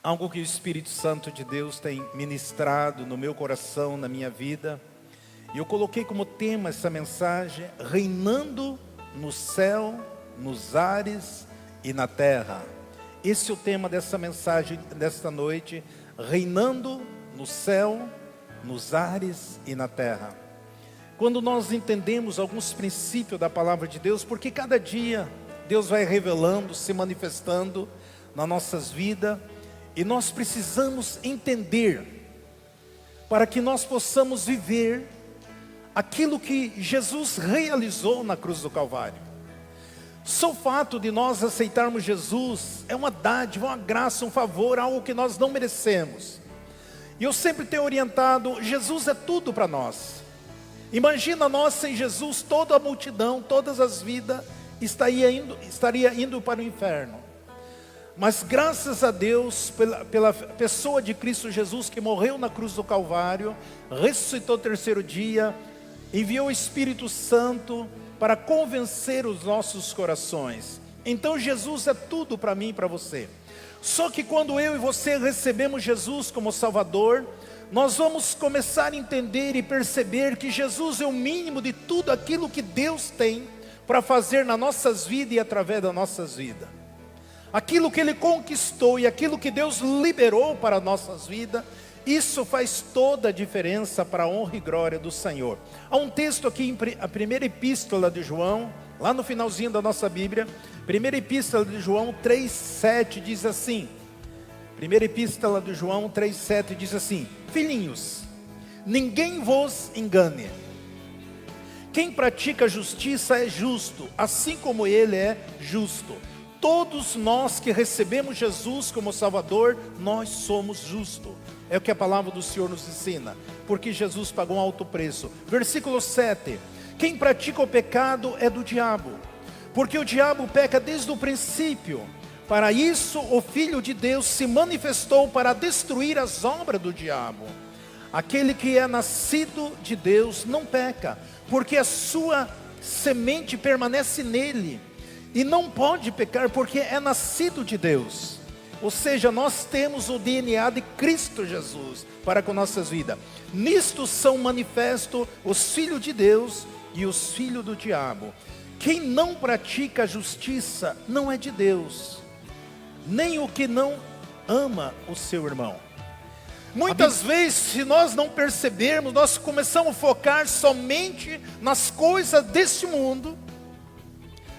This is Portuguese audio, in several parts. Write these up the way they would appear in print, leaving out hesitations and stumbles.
algo que o Espírito Santo de Deus tem ministrado no meu coração, na minha vida. E eu coloquei como tema essa mensagem: reinando no céu, nos ares e na terra. Esse é o tema dessa mensagem desta noite: reinando no céu, nos ares e na terra. Quando nós entendemos alguns princípios da palavra de Deus, porque cada dia Deus vai revelando, se manifestando nas nossas vidas, e nós precisamos entender, para que nós possamos viver aquilo que Jesus realizou na cruz do Calvário. Só o fato de nós aceitarmos Jesus é uma dádiva, uma graça, um favor, algo que nós não merecemos. E eu sempre tenho orientado: Jesus é tudo para nós. Imagina nós sem Jesus, toda a multidão, todas as vidas estaria indo para o inferno. Mas graças a Deus, pela pessoa de Cristo Jesus, que morreu na cruz do Calvário, ressuscitou no terceiro dia, enviou o Espírito Santo para convencer os nossos corações. Então Jesus é tudo para mim e para você. Só que quando eu e você recebemos Jesus como Salvador, nós vamos começar a entender e perceber que Jesus é o mínimo de tudo aquilo que Deus tem para fazer nas nossas vidas e através das nossas vidas. Aquilo que Ele conquistou e aquilo que Deus liberou para as nossas vidas, isso faz toda a diferença para a honra e glória do Senhor. Há um texto aqui, a primeira epístola de João, lá no finalzinho da nossa Bíblia, primeira epístola de João 3,7 diz assim, primeira epístola de João 3,7 diz assim: filhinhos, ninguém vos engane. Quem pratica justiça é justo, assim como Ele é justo. Todos nós que recebemos Jesus como Salvador, nós somos justos. É o que a palavra do Senhor nos ensina, porque Jesus pagou um alto preço. Versículo 7: quem pratica o pecado é do diabo, porque o diabo peca desde o princípio. Para isso o Filho de Deus se manifestou, para destruir as obras do diabo. Aquele que é nascido de Deus não peca, porque a sua semente permanece nele, e não pode pecar porque é nascido de Deus. Ou seja, nós temos o DNA de Cristo Jesus para com nossas vidas. Nisto são manifestos os filhos de Deus e os filhos do diabo. Quem não pratica a justiça não é de Deus, nem o que não ama o seu irmão. Muitas vezes, se nós não percebermos, nós começamos a focar somente nas coisas deste mundo,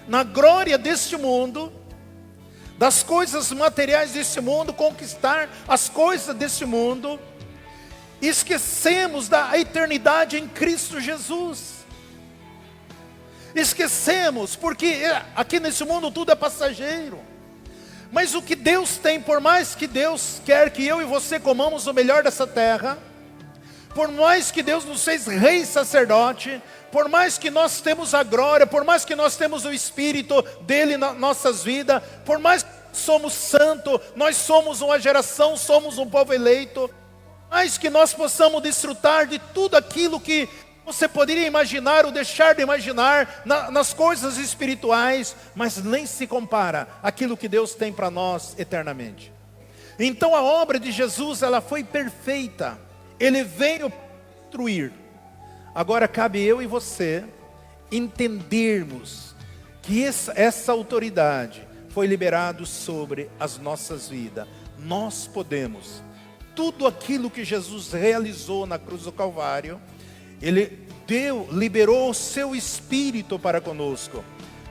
na glória deste mundo, das coisas materiais deste mundo, conquistar as coisas deste mundo, e esquecemos da eternidade em Cristo Jesus. Esquecemos, porque aqui nesse mundo tudo é passageiro. Mas o que Deus tem, por mais que Deus quer que eu e você comamos o melhor dessa terra, por mais que Deus nos fez rei e sacerdote, por mais que nós temos a glória, por mais que nós temos o Espírito dele nas nossas vidas, por mais que somos santos, nós somos uma geração, somos um povo eleito, mais que nós possamos desfrutar de tudo aquilo que você poderia imaginar ou deixar de imaginar nas coisas espirituais, mas nem se compara àquilo que Deus tem para nós eternamente. Então a obra de Jesus, ela foi perfeita. Ele veio destruir. Agora cabe eu e você entendermos que essa autoridade foi liberada sobre as nossas vidas. Nós podemos, tudo aquilo que Jesus realizou na cruz do Calvário, Ele liberou o seu Espírito para conosco,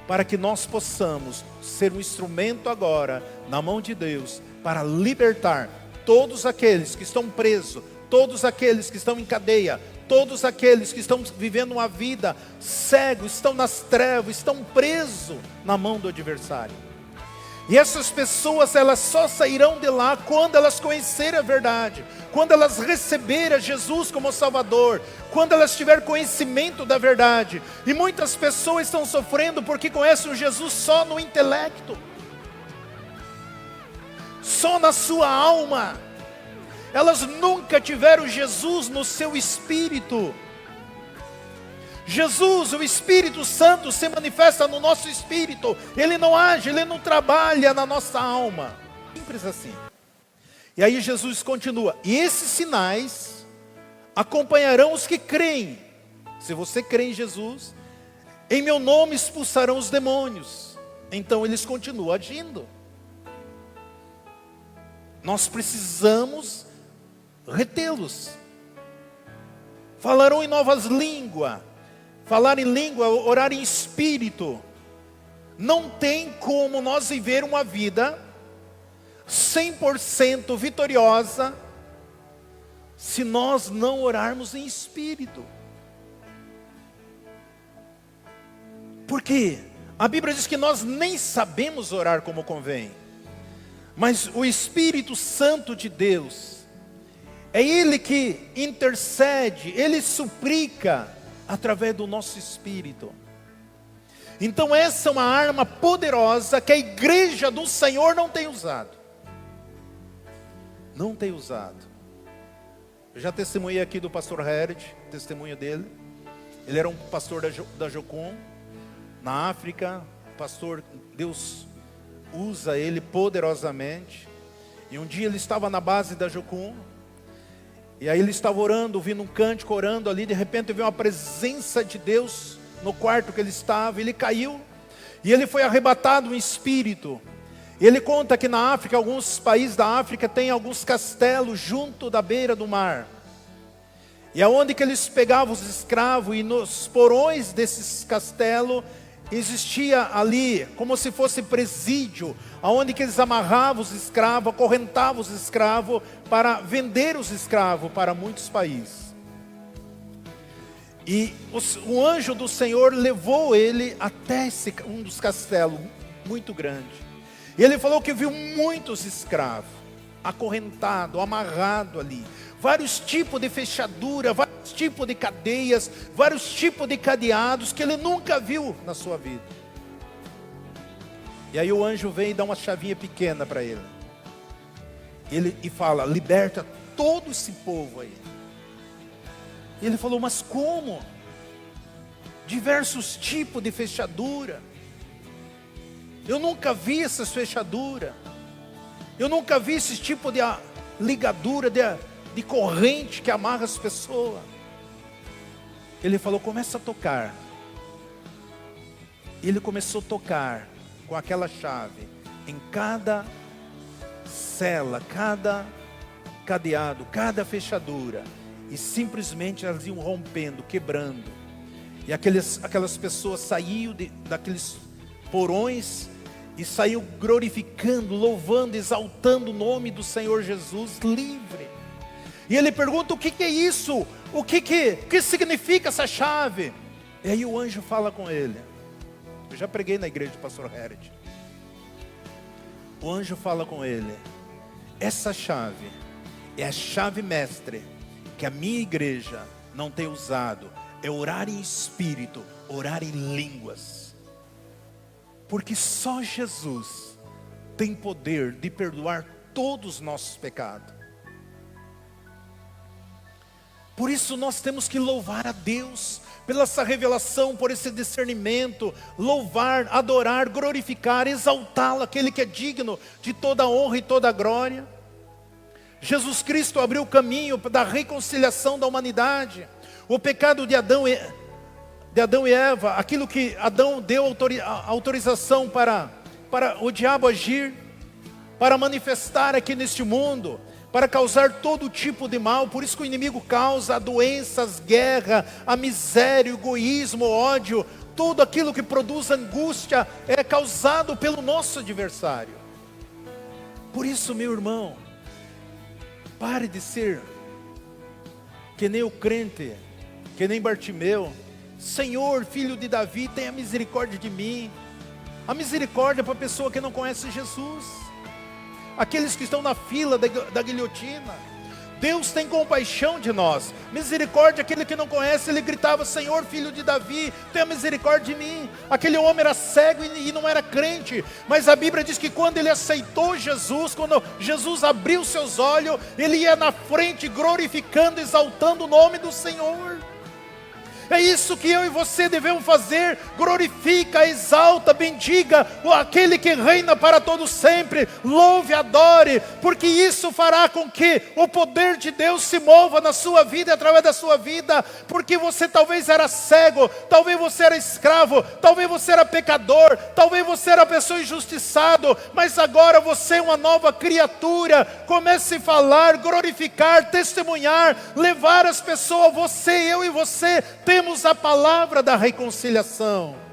para que nós possamos ser um instrumento agora na mão de Deus, para libertar todos aqueles que estão presos, todos aqueles que estão em cadeia, todos aqueles que estão vivendo uma vida cegos, estão nas trevas, estão presos na mão do adversário. E essas pessoas, elas só sairão de lá quando elas conhecerem a verdade, quando elas receberem Jesus como Salvador, quando elas tiverem conhecimento da verdade. E muitas pessoas estão sofrendo porque conhecem o Jesus só no intelecto, só na sua alma. Elas nunca tiveram Jesus no seu espírito. Jesus, o Espírito Santo, se manifesta no nosso espírito. Ele não age, Ele não trabalha na nossa alma. Simples assim. E aí Jesus continua: e esses sinais acompanharão os que creem. Se você crê em Jesus, em meu nome expulsarão os demônios. Então eles continuam agindo. Nós precisamos retê-los. Falarão em novas línguas. Falar em língua, orar em espírito. Não tem como nós viver uma vida 100% vitoriosa se nós não orarmos em espírito. Por quê? A Bíblia diz que nós nem sabemos orar como convém. Mas o Espírito Santo de Deus, é Ele que intercede, Ele suplica através do nosso espírito. Então essa é uma arma poderosa que a igreja do Senhor não tem usado. Não tem usado. Eu já testemunhei aqui do pastor Hered, testemunho dele. Ele era um pastor da Jocum, na África. Pastor, Deus usa ele poderosamente. E um dia ele estava na base da Jocum. E aí ele estava orando, ouvindo um cântico, orando ali. De repente veio uma presença de Deus no quarto que ele estava. Ele caiu e ele foi arrebatado em espírito. E ele conta que na África, alguns países da África tem alguns castelos junto da beira do mar. E aonde que eles pegavam os escravos, e nos porões desses castelos existia ali como se fosse presídio, aonde que eles amarravam os escravos, acorrentavam os escravos para vender os escravos para muitos países. E o anjo do Senhor levou ele até um dos castelos muito grande. E ele falou que viu muitos escravos acorrentados, amarrados ali. Vários tipos de fechadura, vários tipos de cadeias, vários tipos de cadeados que ele nunca viu na sua vida. E aí o anjo vem e dá uma chavinha pequena para ele. E fala: liberta todo esse povo aí. E ele falou: mas como? Diversos tipos de fechadura. Eu nunca vi essas fechaduras. Eu nunca vi esse tipo de ligadura, de corrente que amarra as pessoas. Ele falou: começa a tocar. Ele começou a tocar com aquela chave em cada cela, cada cadeado, cada fechadura. E simplesmente elas iam rompendo, quebrando. E aquelas pessoas saíam daqueles porões e saíam glorificando, louvando, exaltando o nome do Senhor Jesus, livre. E ele pergunta: o que é isso? O que significa essa chave? E aí o anjo fala com ele. Eu já preguei na igreja do pastor Hered. O anjo fala com ele: essa chave é a chave mestre que a minha igreja não tem usado. É orar em espírito, orar em línguas. Porque só Jesus tem poder de perdoar todos os nossos pecados. Por isso nós temos que louvar a Deus pela essa revelação, por esse discernimento. Louvar, adorar, glorificar, exaltá-lo, aquele que é digno de toda a honra e toda a glória. Jesus Cristo abriu o caminho da reconciliação da humanidade. O pecado de Adão e Eva, aquilo que Adão deu autorização para o diabo agir, para manifestar aqui neste mundo, para causar todo tipo de mal. Por isso que o inimigo causa doenças, guerra, a miséria, o egoísmo, o ódio. Tudo aquilo que produz angústia é causado pelo nosso adversário. Por isso, meu irmão, pare de ser que nem o crente, que nem Bartimeu. Senhor, filho de Davi, tenha misericórdia de mim. A misericórdia para a pessoa que não conhece Jesus, aqueles que estão na fila da guilhotina. Deus tem compaixão de nós. Misericórdia, aquele que não conhece, ele gritava: Senhor, filho de Davi, tenha misericórdia de mim. Aquele homem era cego e não era crente, mas a Bíblia diz que quando ele aceitou Jesus, quando Jesus abriu seus olhos, ele ia na frente glorificando, exaltando o nome do Senhor. É isso que eu e você devemos fazer. Glorifica, exalta, bendiga aquele que reina para todos sempre. Louve, adore, porque isso fará com que o poder de Deus se mova na sua vida e através da sua vida. Porque você talvez era cego, talvez você era escravo, talvez você era pecador, talvez você era pessoa injustiçado, mas agora você é uma nova criatura. Comece a falar, glorificar, testemunhar, levar as pessoas. Você, eu e você temos a palavra da reconciliação.